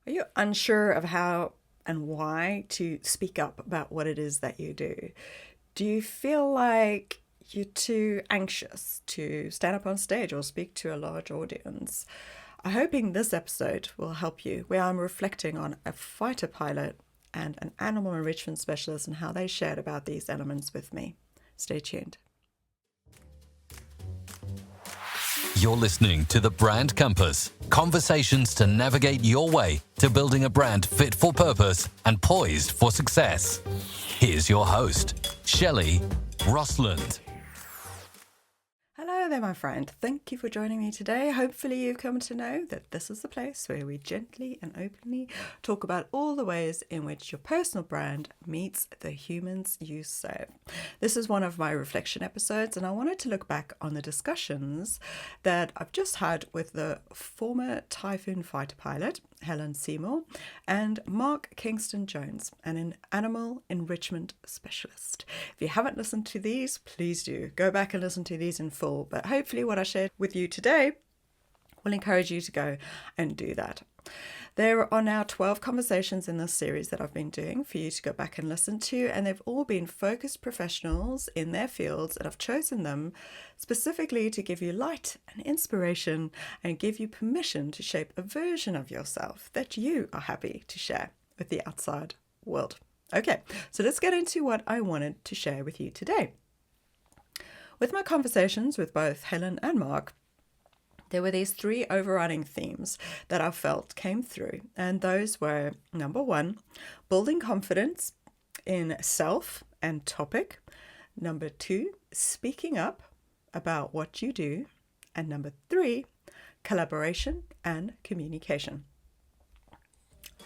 Are you unsure of how and why to speak up about what it is that you do? Do you feel like you're too anxious to stand up on stage or speak to a large audience? I'm hoping this episode will help you, where I'm reflecting on a fighter pilot and an animal enrichment specialist and how they shared about these elements with me. Stay tuned. You're listening to The Brand Compass, conversations to navigate your way to building a brand fit for purpose and poised for success. Here's your host, Shelley, Rostlund. Hello there, my friend. Thank you for joining me today. Hopefully you've come to know that this is the place where we gently and openly talk about all the ways in which your personal brand meets the humans you serve. This is one of my reflection episodes, and I wanted to look back on the discussions that I've just had with the former Typhoon Fighter Pilot, Helen Seymour, and Kingston Jones, an animal enrichment specialist. If you haven't listened to these, please do. Go back and listen to these in full. But hopefully what I shared with you today will encourage you to go and do that. There are now 12 conversations in this series that I've been doing for you to go back and listen to, and they've all been focused professionals in their fields, and I've chosen them specifically to give you light and inspiration and give you permission to shape a version of yourself that you are happy to share with the outside world. Okay, so let's get into what I wanted to share with you today. With my conversations with both Helen and Mark, there were these three overriding themes that I felt came through, and those were, number one, building confidence in self and topic. Number two, speaking up about what you do. And number three, collaboration and communication.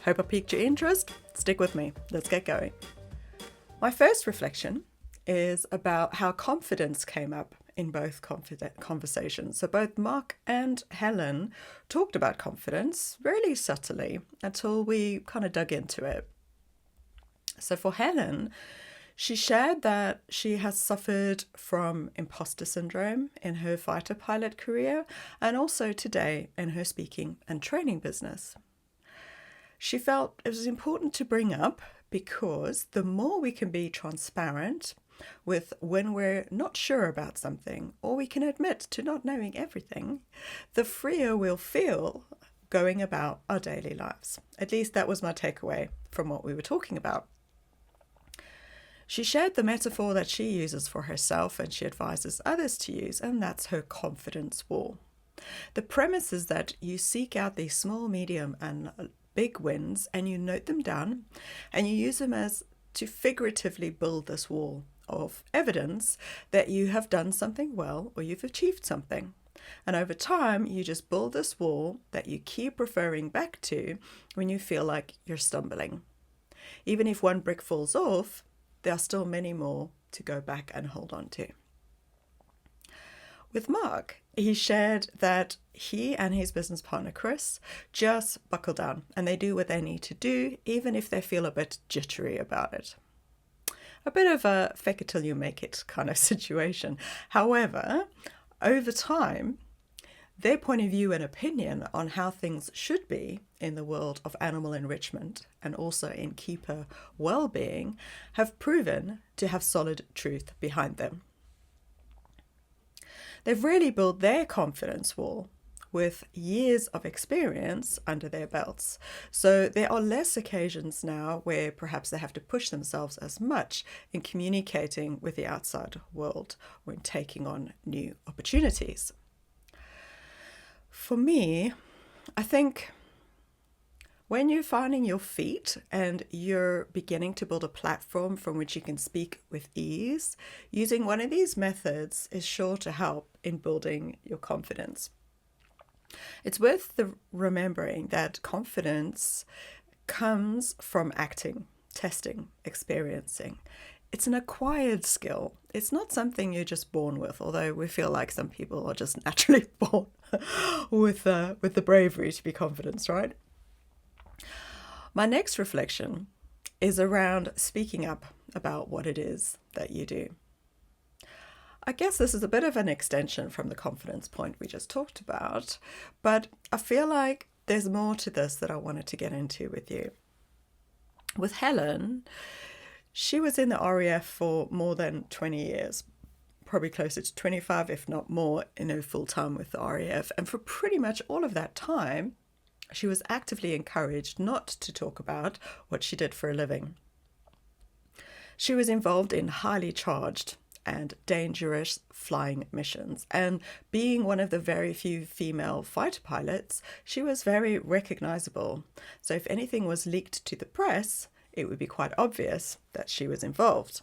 Hope I piqued your interest. Stick with me. Let's get going. My first reflection is about how confidence came up in both conversations. So both Mark and Helen talked about confidence really subtly until we kind of dug into it. So for Helen, she shared that she has suffered from imposter syndrome in her fighter pilot career and also today in her speaking and training business. She felt it was important to bring up because the more we can be transparent with when we're not sure about something, or we can admit to not knowing everything, the freer we'll feel going about our daily lives. At least that was my takeaway from what we were talking about. She shared the metaphor that she uses for herself and she advises others to use, and that's her confidence wall. The premise is that you seek out these small, medium, and big wins, and you note them down, and you use them as to figuratively build this wall of evidence that you have done something well or you've achieved something. And over time, you just build this wall that you keep referring back to when you feel like you're stumbling. Even if one brick falls off, there are still many more to go back and hold on to. With Mark, he shared that he and his business partner, Chris, just buckle down and they do what they need to do, even if they feel a bit jittery about it. A bit of a fake it till you make it kind of situation. However, over time, their point of view and opinion on how things should be in the world of animal enrichment and also in keeper well-being have proven to have solid truth behind them. They've really built their confidence wall with years of experience under their belts. So there are less occasions now where perhaps they have to push themselves as much in communicating with the outside world or in taking on new opportunities. For me, I think when you're finding your feet and you're beginning to build a platform from which you can speak with ease, using one of these methods is sure to help in building your confidence. It's worth remembering that confidence comes from acting, testing, experiencing. It's an acquired skill. It's not something you're just born with, although we feel like some people are just naturally born with the bravery to be confident, right? My next reflection is around speaking up about what it is that you do. I guess this is a bit of an extension from the confidence point we just talked about, but I feel like there's more to this that I wanted to get into with you. With Helen, she was in the RAF for more than 20 years, probably closer to 25, if not more, in her full time with the RAF. And for pretty much all of that time, she was actively encouraged not to talk about what she did for a living. She was involved in highly charged and dangerous flying missions, and being one of the very few female fighter pilots, she was very recognizable. So if anything was leaked to the press, it would be quite obvious that she was involved.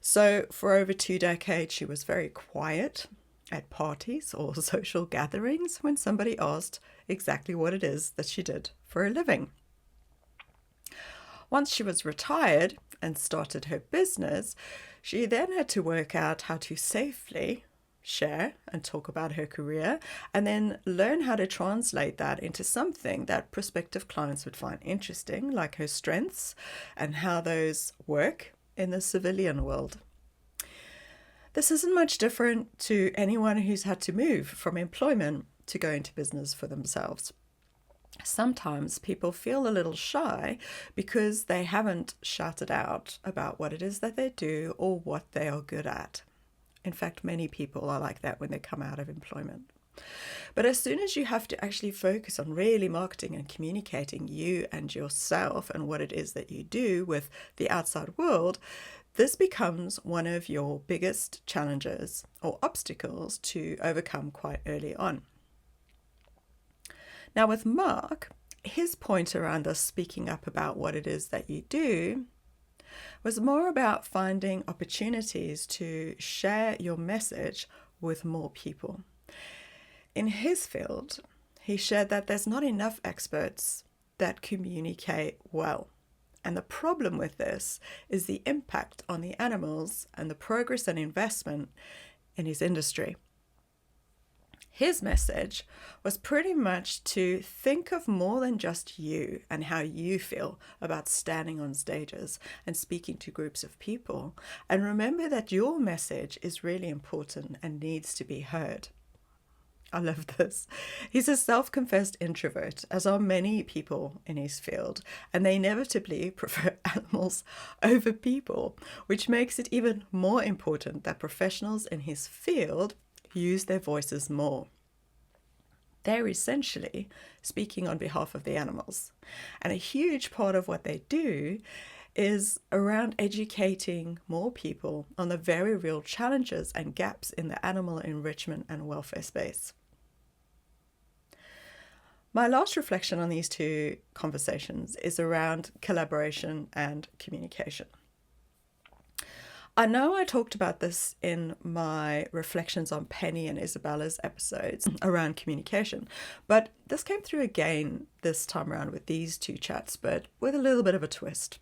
So for over 2 decades, she was very quiet at parties or social gatherings when somebody asked exactly what it is that she did for a living. Once she was retired and started her business, she then had to work out how to safely share and talk about her career, and then learn how to translate that into something that prospective clients would find interesting, like her strengths and how those work in the civilian world. This isn't much different to anyone who's had to move from employment to go into business for themselves. Sometimes people feel a little shy because they haven't shouted out about what it is that they do or what they are good at. In fact, many people are like that when they come out of employment. But as soon as you have to actually focus on really marketing and communicating you and yourself and what it is that you do with the outside world, this becomes one of your biggest challenges or obstacles to overcome quite early on. Now with Mark, his point around us speaking up about what it is that you do was more about finding opportunities to share your message with more people. In his field, he shared that there's not enough experts that communicate well. And the problem with this is the impact on the animals and the progress and investment in his industry. His message was pretty much to think of more than just you and how you feel about standing on stages and speaking to groups of people. And remember that your message is really important and needs to be heard. I love this. He's a self-confessed introvert, as are many people in his field, and they inevitably prefer animals over people, which makes it even more important that professionals in his field use their voices more. They're essentially speaking on behalf of the animals. And a huge part of what they do is around educating more people on the very real challenges and gaps in the animal enrichment and welfare space. My last reflection on these two conversations is around collaboration and communication. I know I talked about this in my reflections on Penny and Isabella's episodes around communication, but this came through again this time around with these two chats, but with a little bit of a twist.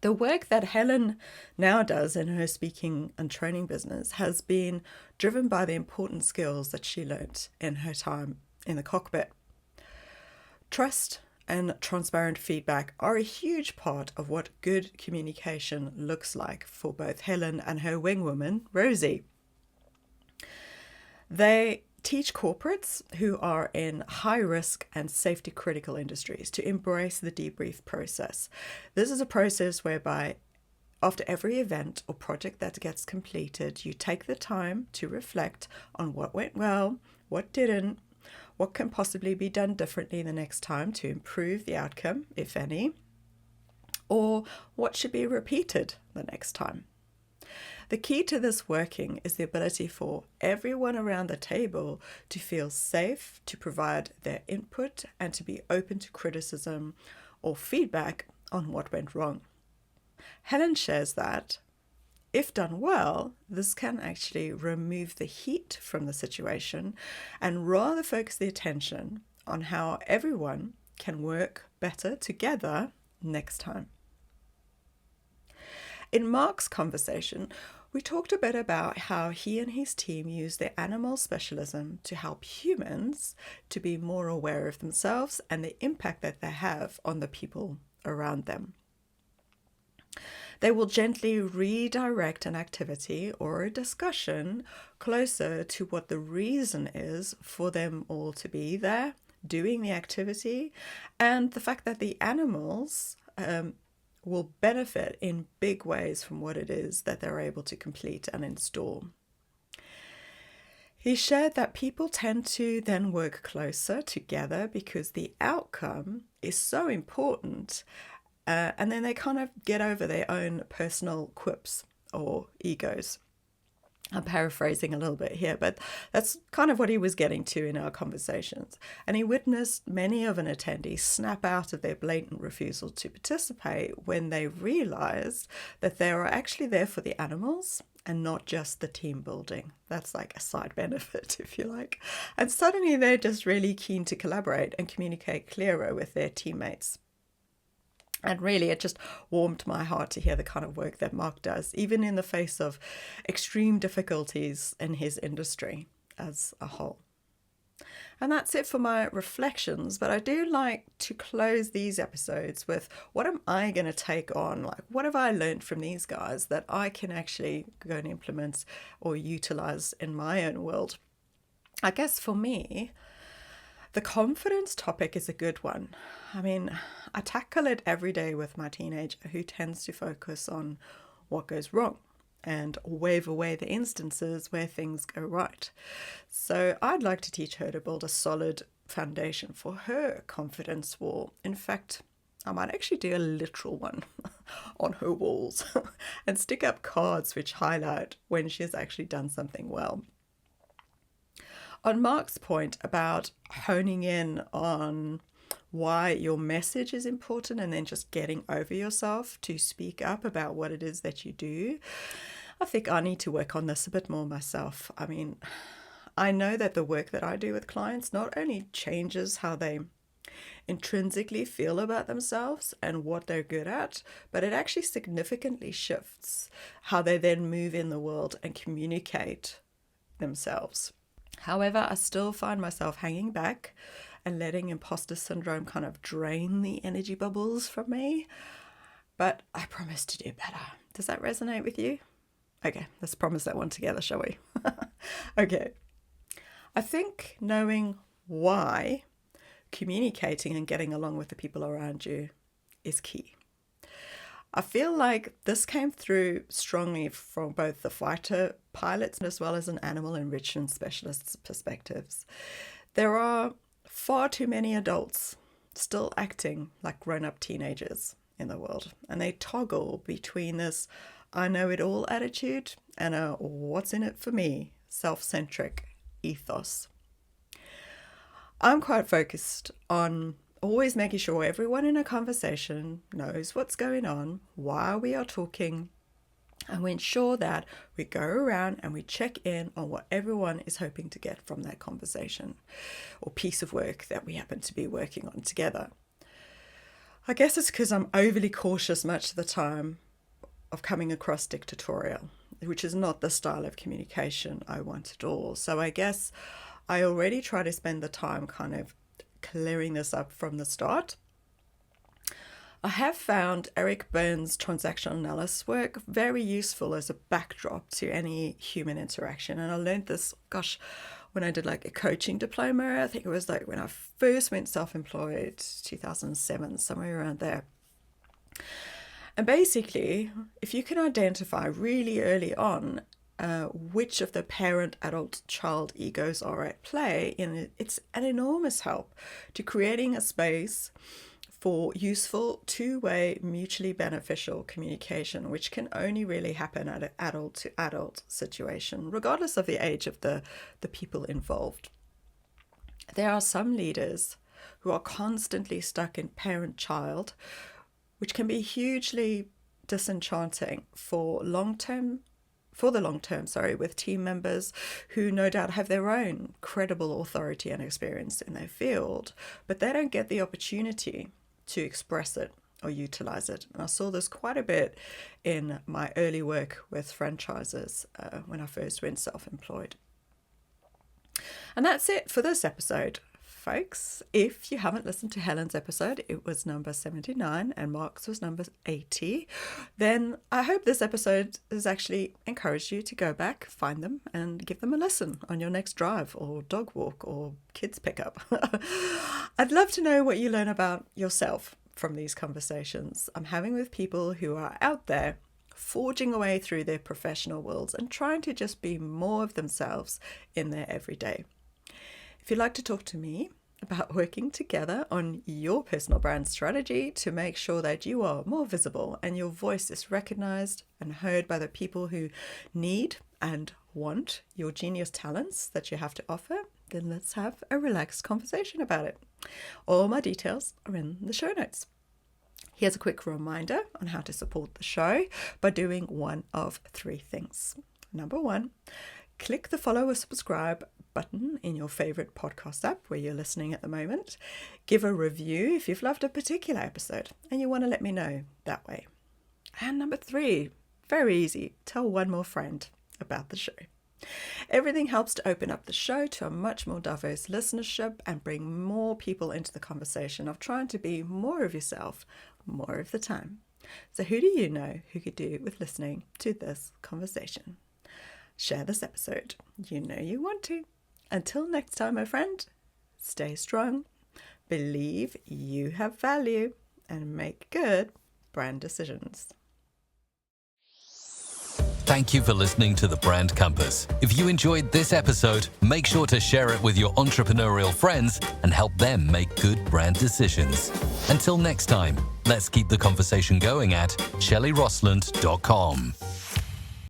The work that Helen now does in her speaking and training business has been driven by the important skills that she learnt in her time in the cockpit. Trust and transparent feedback are a huge part of what good communication looks like for both Helen and her wingwoman, Rosie. They teach corporates who are in high-risk and safety-critical industries to embrace the debrief process. This is a process whereby after every event or project that gets completed, you take the time to reflect on what went well, what didn't, what can possibly be done differently the next time to improve the outcome, if any, or what should be repeated the next time. The key to this working is the ability for everyone around the table to feel safe, to provide their input, and to be open to criticism or feedback on what went wrong. Helen shares that if done well, this can actually remove the heat from the situation and rather focus the attention on how everyone can work better together next time. In Mark's conversation, we talked a bit about how he and his team use their animal specialism to help humans to be more aware of themselves and the impact that they have on the people around them. They will gently redirect an activity or a discussion closer to what the reason is for them all to be there, doing the activity, and the fact that the animals will benefit in big ways from what it is that they're able to complete and install. He shared that people tend to then work closer together because the outcome is so important, and then they kind of get over their own personal quips or egos. I'm paraphrasing a little bit here, but that's kind of what he was getting to in our conversations. And he witnessed many of an attendees snap out of their blatant refusal to participate when they realized that they were actually there for the animals and not just the team building. That's like a side benefit, if you like. And suddenly they're just really keen to collaborate and communicate clearer with their teammates. And really, it just warmed my heart to hear the kind of work that Mark does, even in the face of extreme difficulties in his industry as a whole. And that's it for my reflections, but I do like to close these episodes with, what am I going to take on? Like, what have I learned from these guys that I can actually go and implement or utilize in my own world? I guess for me, the confidence topic is a good one. I mean, I tackle it every day with my teenager, who tends to focus on what goes wrong and wave away the instances where things go right. So I'd like to teach her to build a solid foundation for her confidence wall. In fact, I might actually do a literal one on her walls and stick up cards which highlight when she's actually done something well. On Mark's point about honing in on why your message is important and then just getting over yourself to speak up about what it is that you do, I think I need to work on this a bit more myself. I mean, I know that the work that I do with clients not only changes how they intrinsically feel about themselves and what they're good at, but it actually significantly shifts how they then move in the world and communicate themselves. However, I still find myself hanging back and letting imposter syndrome kind of drain the energy bubbles from me. But I promise to do better. Does that resonate with you? Okay, let's promise that one together, shall we? Okay. I think knowing why communicating and getting along with the people around you is key. I feel like this came through strongly from both the fighter pilots as well as an animal enrichment specialist's perspectives. There are far too many adults still acting like grown-up teenagers in the world, and they toggle between this I know it all attitude and a what's in it for me self-centric ethos. I'm quite focused on always making sure everyone in a conversation knows what's going on, why we are talking, and we ensure that we go around and we check in on what everyone is hoping to get from that conversation or piece of work that we happen to be working on together. I guess it's because I'm overly cautious much of the time of coming across dictatorial, which is not the style of communication I want at all. So I guess I already try to spend the time kind of clearing this up from the start. I have found Eric Berne's transactional analysis work very useful as a backdrop to any human interaction. And I learned this, when I did like a coaching diploma. I think it was like when I first went self-employed, 2007, somewhere around there. And basically, if you can identify really early on which of the parent, adult, child egos are at play, it's an enormous help to creating a space for useful two-way, mutually beneficial communication, which can only really happen at an adult-to-adult situation, regardless of the age of the people involved. There are some leaders who are constantly stuck in parent-child, which can be hugely disenchanting for the long term, with team members who no doubt have their own credible authority and experience in their field, but they don't get the opportunity to express it or utilize it. And I saw this quite a bit in my early work with franchises when I first went self-employed. And that's it for this episode. folks. If you haven't listened to Helen's episode, it was number 79 and Mark's was number 80, then I hope this episode has actually encouraged you to go back, find them, and give them a listen on your next drive or dog walk or kids pickup. I'd love to know what you learn about yourself from these conversations I'm having with people who are out there forging away through their professional worlds and trying to just be more of themselves in their everyday. If you'd like to talk to me about working together on your personal brand strategy to make sure that you are more visible and your voice is recognized and heard by the people who need and want your genius talents that you have to offer, then let's have a relaxed conversation about it. All my details are in the show notes. Here's a quick reminder on how to support the show by doing one of three things. Number one, click the follow or subscribe button in your favorite podcast app where you're listening at the moment. Give a review if you've loved a particular episode and you want to let me know that way. And number three, very easy, tell one more friend about the show. Everything helps to open up the show to a much more diverse listenership and bring more people into the conversation of trying to be more of yourself more of the time. So who do you know who could do with listening to this conversation? Share this episode. You know you want to. Until next time, my friend, stay strong, believe you have value, and make good brand decisions. Thank you for listening to The Brand Compass. If you enjoyed this episode, make sure to share it with your entrepreneurial friends and help them make good brand decisions. Until next time, let's keep the conversation going at 𝗘𝗣𝗜𝗦𝗘𝗟𝗟.com.